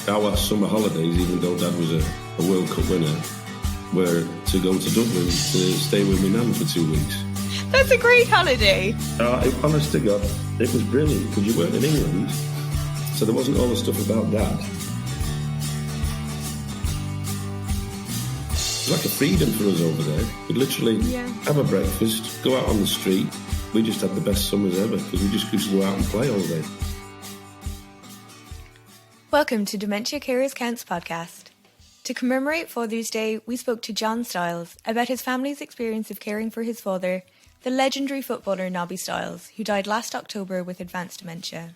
our summer holidays, even though Dad was a World Cup winner, were to go to Dublin to stay with my nan for 2 weeks. That's a great holiday. Honest to God, it was brilliant because you weren't in England, so there wasn't all the stuff about Dad. It was like a freedom for us over there. We'd literally have a breakfast, go out on the street. We just had the best summers ever because we just used to go out and play all day. Welcome to Dementia Carers Counts podcast. To commemorate Father's Day, we spoke to John Stiles about his family's experience of caring for his father, the legendary footballer Nobby Stiles, who died last October with advanced dementia.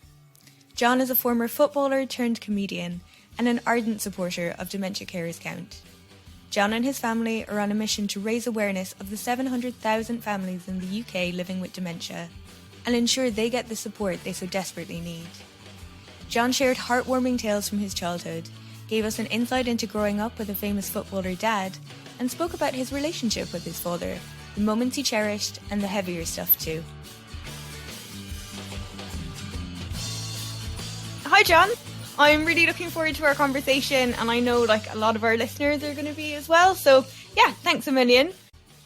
John is a former footballer turned comedian and an ardent supporter of Dementia Carers Count. John and his family are on a mission to raise awareness of the 700,000 families in the UK living with dementia and ensure they get the support they so desperately need. John shared heartwarming tales from his childhood, gave us an insight into growing up with a famous footballer dad, and spoke about his relationship with his father, the moments he cherished, and the heavier stuff too. Hi John, I'm really looking forward to our conversation, and I know a lot of our listeners are going to be as well, so yeah, thanks a million.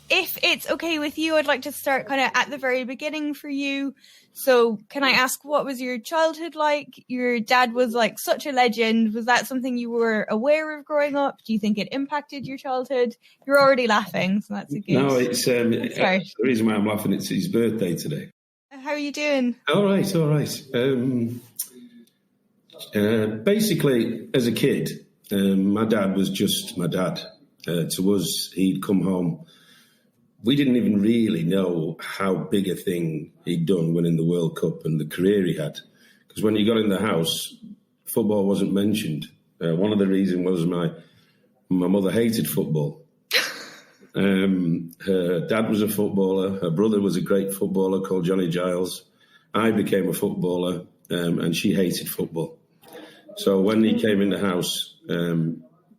If it's okay with you, I'd like to start kind of at the very beginning for you. So can I ask, what was your childhood like? Your dad was such a legend. Was that something you were aware of growing up? Do you think it impacted your childhood? You're already laughing, so that's a good... No, it's the reason why I'm laughing, it's his birthday today. How are you doing? All right. Basically, as a kid, my dad was just my dad. To us, he'd come home. We didn't even really know how big a thing he'd done winning the World Cup and the career he had. Because when you got in the house, football wasn't mentioned. One of the reasons was my mother hated football. Her dad was a footballer. Her brother was a great footballer called John Stiles. I became a footballer, and she hated football. So when he came in the house,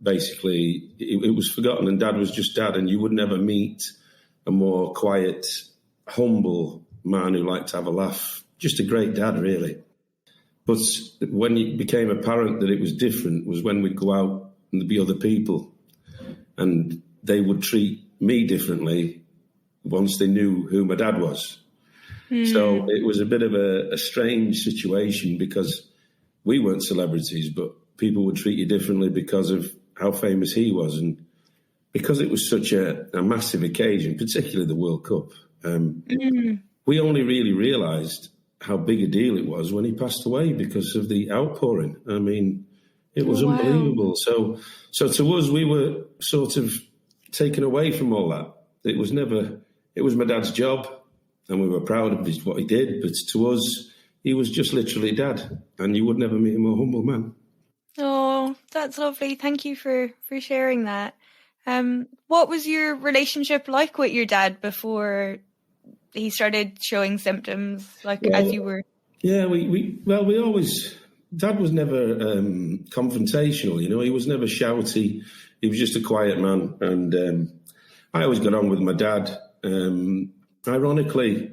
basically it was forgotten, and Dad was just Dad, and you would never meet a more quiet, humble man who liked to have a laugh. Just a great dad, really. But when it became apparent that it was different was when we'd go out and there'd be other people, and they would treat me differently once they knew who my dad was. So it was a bit of a strange situation because we weren't celebrities, but people would treat you differently because of how famous he was. And because it was such a massive occasion, particularly the World Cup, we only really realised how big a deal it was when he passed away because of the outpouring. I mean, it was unbelievable. So to us, we were sort of taken away from all that. It was my dad's job, and we were proud of what he did. But to us, he was just literally Dad, and you would never meet a more humble man. Oh, that's lovely. Thank you for sharing that. What was your relationship like with your dad before he started showing symptoms, as you were? Yeah, we always... Dad was never confrontational, he was never shouty. He was just a quiet man, and I always got on with my dad. Ironically,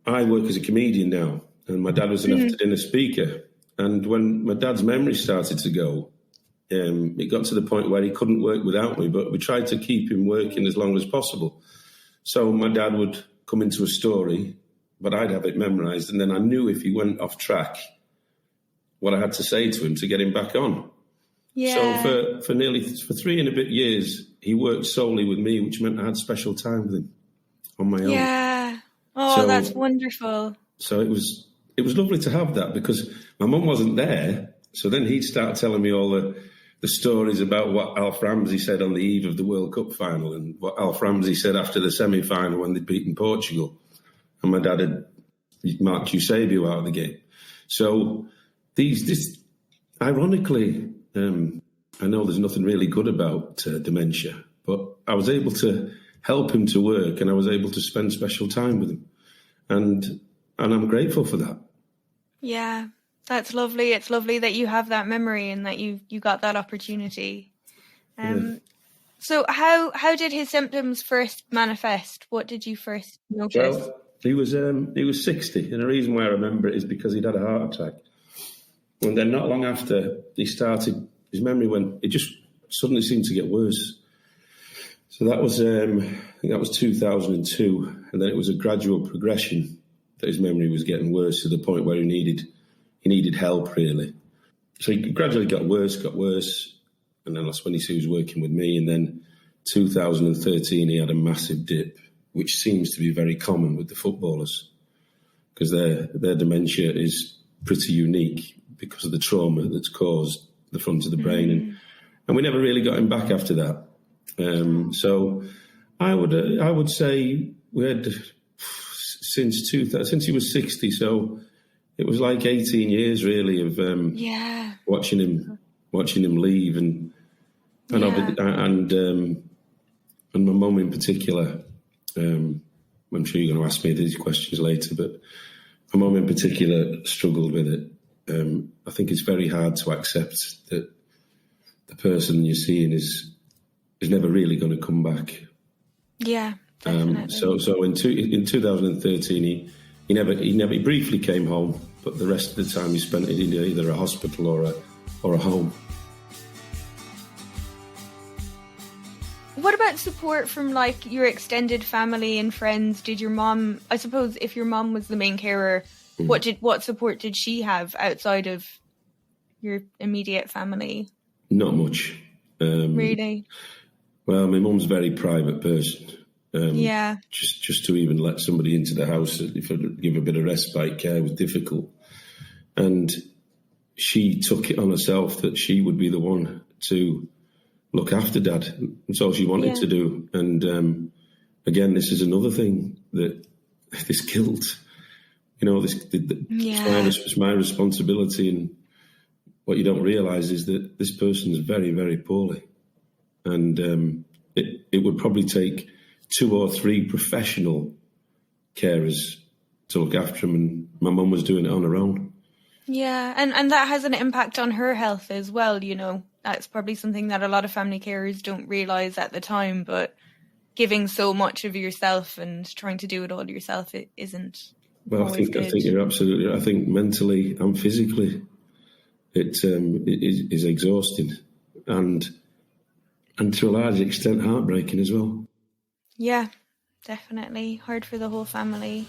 I work as a comedian now, and my dad was an after-dinner speaker. And when my dad's memory started to go, it got to the point where he couldn't work without me, but we tried to keep him working as long as possible. So my dad would come into a story, but I'd have it memorised, and then I knew if he went off track, what I had to say to him to get him back on. Yeah. So for 3 and a bit years, he worked solely with me, which meant I had special time with him on my own. Yeah. Oh, that's wonderful. So it was lovely to have that because my mum wasn't there. So then he'd start telling me all the stories about what Alf Ramsey said on the eve of the World Cup final and what Alf Ramsey said after the semi-final when they'd beaten Portugal. And my dad had marked Eusebio out of the game. So ironically, I know there's nothing really good about dementia, but I was able to help him to work and I was able to spend special time with him. And I'm grateful for that. Yeah, that's lovely. It's lovely that you have that memory and that you got that opportunity. So how did his symptoms first manifest? What did you first notice? Well, he was 60, and the reason why I remember it is because he'd had a heart attack. And then not long after, his memory it just suddenly seemed to get worse. So that was, I think that was 2002. And then it was a gradual progression that his memory was getting worse to the point where he needed help, really. So he gradually got worse. And then that's when he was working with me. And then 2013, he had a massive dip, which seems to be very common with the footballers, because their dementia is pretty unique because of the trauma that's caused the front of the brain. And we never really got him back after that. So I would say we had since he was 60. So it was like 18 years really of watching him leave, and my mum in particular. I'm sure you're going to ask me these questions later, but my mum in particular struggled with it. I think it's very hard to accept that the person you're seeing is never really going to come back. Yeah, definitely. So in 2013, he briefly came home, but the rest of the time he spent it in either a hospital or a home. What about support from like your extended family and friends? Did your mom, I suppose if your mom was the main carer, what support did she have outside of your immediate family? Not much. Really? Well, my mum's a very private person. Just to even let somebody into the house, if I give a bit of respite care, was difficult. And she took it on herself that she would be the one to look after Dad. That's all she wanted to do. And again, this is another thing that this guilt, it's my responsibility. And what you don't realise is that this person is very, very poorly. And it would probably take 2 or 3 professional carers to look after him. And my mum was doing it on her own. Yeah, and that has an impact on her health as well, That's probably something that a lot of family carers don't realise at the time, but giving so much of yourself and trying to do it all yourself, it isn't. Well, I think you're absolutely right. I think mentally and physically it is exhausting and to a large extent heartbreaking as well. Yeah, definitely. Hard for the whole family.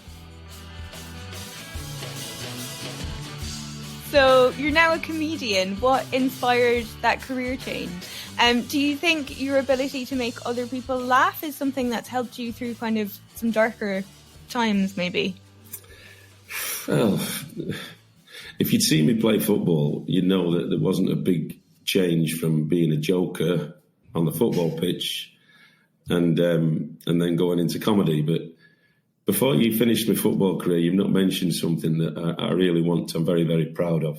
So you're now a comedian. What inspired that career change? Do you think your ability to make other people laugh is something that's helped you through kind of some darker times, maybe? Well, if you'd seen me play football, you'd know that there wasn't a big change from being a joker on the football pitch and then going into comedy. But before you finish my football career, you've not mentioned something that I really I'm very, very proud of.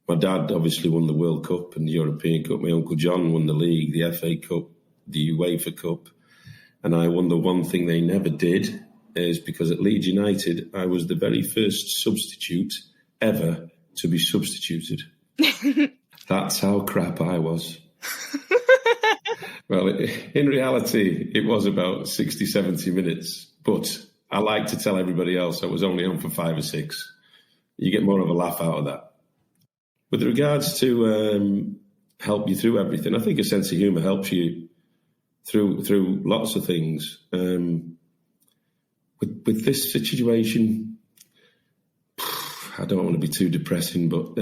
My dad obviously won the World Cup and the European Cup. My Uncle John won the league, the FA Cup, the UEFA Cup. And I won the one thing they never did, is because at Leeds United, I was the very first substitute ever to be substituted. That's how crap I was. Well, in reality, it was about 60, 70 minutes. But I like to tell everybody else I was only on for 5 or 6. You get more of a laugh out of that. With regards to help you through everything, I think a sense of humour helps you through lots of things. With this situation, I don't want to be too depressing, but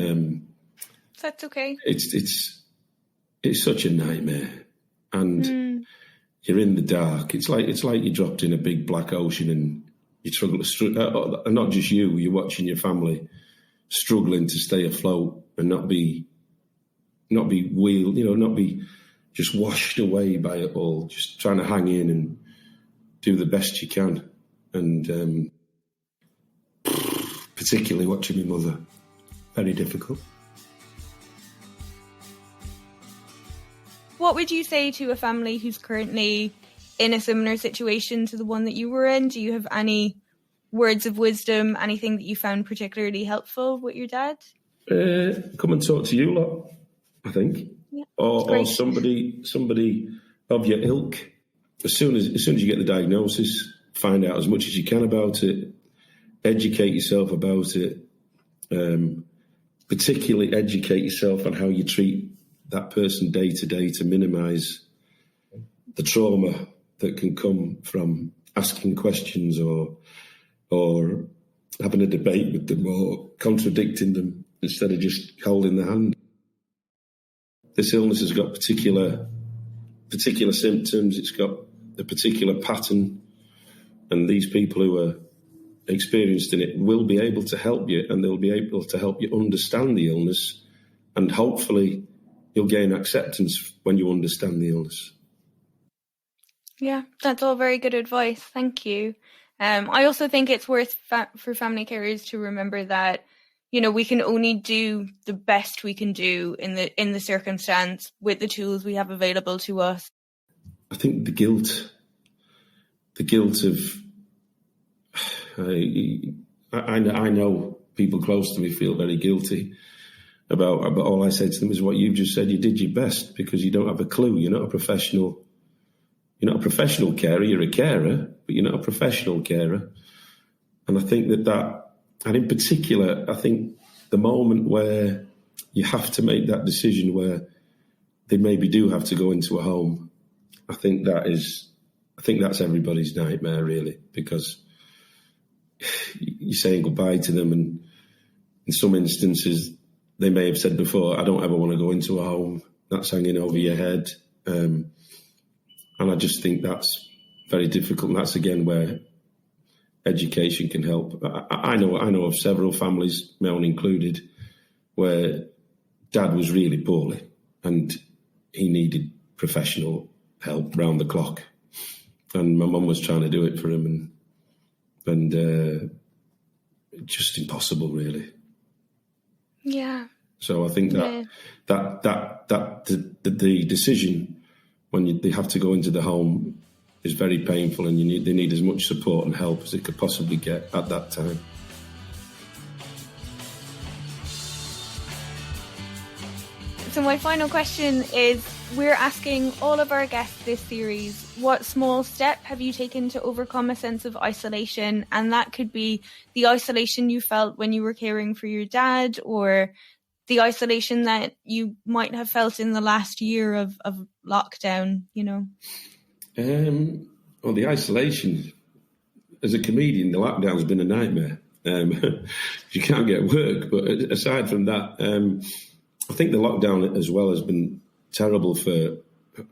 that's okay. It's such a nightmare, and you're in the dark. It's like you're dropped in a big black ocean, and you struggle. And not just you, you're watching your family struggling to stay afloat and not be wheeled, not be just washed away by it all. Just trying to hang in and do the best you can. And particularly watching my mother, very difficult. What would you say to a family who's currently in a similar situation to the one that you were in? Do you have any words of wisdom, anything that you found particularly helpful with your dad? Come and talk to you lot, I think. Yeah, or somebody of your ilk. As soon as you get the diagnosis, find out as much as you can about it, educate yourself about it, particularly educate yourself on how you treat that person day to day to minimise the trauma that can come from asking questions or having a debate with them or contradicting them instead of just holding their hand. This illness has got particular symptoms, it's got a particular pattern, and these people who are experienced in it will be able to help you, and they'll be able to help you understand the illness, and hopefully you'll gain acceptance when you understand the illness. Yeah, that's all very good advice. Thank you. I also think it's worth for family carers to remember that, you know, we can only do the best we can do in the circumstance with the tools we have available to us. I think the guilt of I know people close to me feel very guilty about all I say to them is what you've just said. You did your best because you don't have a clue. You're not a professional. You're not a professional carer. You're a carer, but you're not a professional carer. And I think that, and in particular, I think the moment where you have to make that decision where they maybe do have to go into a home, I think that's everybody's nightmare, really, because you're saying goodbye to them, and in some instances, they may have said before, I don't ever want to go into a home. That's hanging over your head. And I just think that's very difficult. And that's, again, where education can help. I know of several families, my own included, where dad was really poorly and he needed professional help round the clock. And my mum was trying to do it for him, and just impossible, really. Yeah. So I think that the decision when they have to go into the home is very painful, and they need as much support and help as they could possibly get at that time. So my final question is, we're asking all of our guests this series, what small step have you taken to overcome a sense of isolation? And that could be the isolation you felt when you were caring for your dad, or the isolation that you might have felt in the last year of lockdown, you know? Well, the isolation, as a comedian, the lockdown's been a nightmare. You can't get work, but aside from that, I think the lockdown as well has been terrible for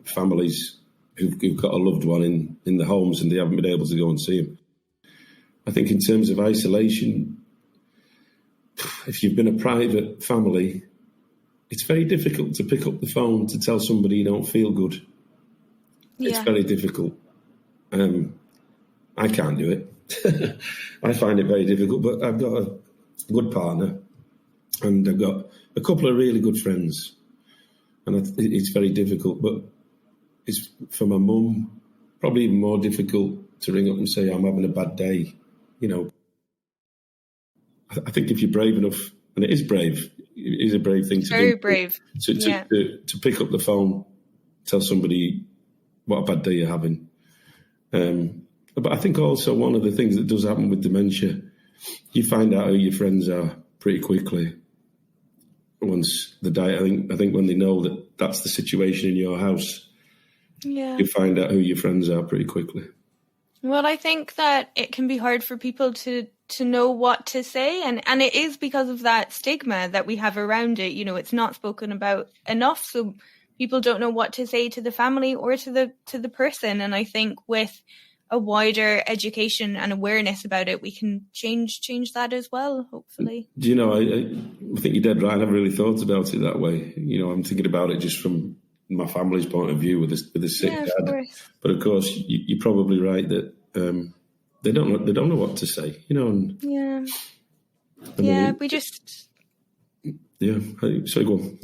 families who've got a loved one in the homes and they haven't been able to go and see them. I think in terms of isolation, if you've been a private family, it's very difficult to pick up the phone to tell somebody you don't feel good. Yeah. It's very difficult. I can't do it. I find it very difficult, but I've got a good partner and I've got a couple of really good friends, and it's very difficult. But it's for my mum probably even more difficult to ring up and say I'm having a bad day. You know, I think if you're brave enough, and it is brave, it is a brave thing to do. Very brave. To pick up the phone, tell somebody what a bad day you're having. But I think also one of the things that does happen with dementia, you find out who your friends are pretty quickly. Once the day, I think when they know that that's the situation in your house, you find out who your friends are pretty quickly. Well, I think that it can be hard for people to know what to say, and it is because of that stigma that we have around it. You know, it's not spoken about enough, so people don't know what to say to the family or to the person. And I think with a wider education and awareness about it, we can change that as well, hopefully. Do you know, I think you're dead right. I never really thought about it that way. You know, I'm thinking about it just from my family's point of view with a sick dad. Of course. But of course, you're probably right that they don't know what to say. You know. And, we just. Yeah. Sorry, go on.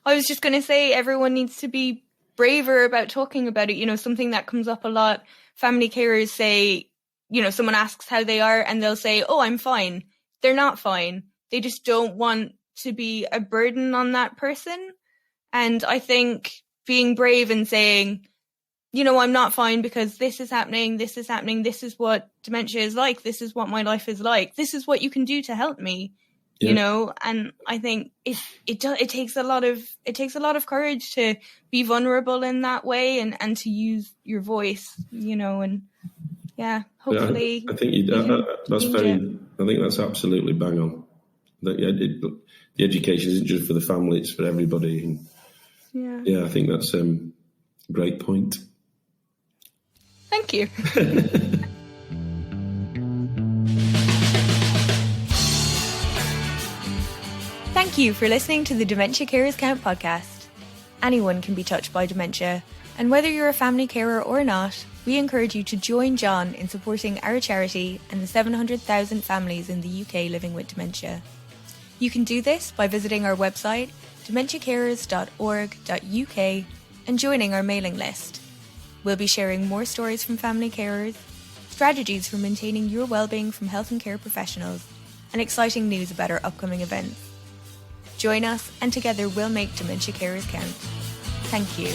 I was just going to say, everyone needs to be braver about talking about it. You know, something that comes up a lot. Family carers say, you know, someone asks how they are and they'll say, oh, I'm fine. They're not fine. They just don't want to be a burden on that person. And I think being brave and saying, you know, I'm not fine because this is happening, this is what dementia is like, this is what my life is like, this is what you can do to help me. you know, and I think it takes a lot of courage to be vulnerable in that way and to use your voice, you know, and hopefully I think I think that's absolutely bang on. That the education isn't just for the family; it's for everybody. And I think that's a great point. Thank you. Thank you for listening to the Dementia Carers Count podcast. Anyone can be touched by dementia, and whether you're a family carer or not, we encourage you to join John in supporting our charity and the 700,000 families in the UK living with dementia. You can do this by visiting our website, dementiacarers.org.uk, and joining our mailing list. We'll be sharing more stories from family carers, strategies for maintaining your well-being from health and care professionals, and exciting news about our upcoming events. Join us, and together we'll make Dementia Carers count. Thank you.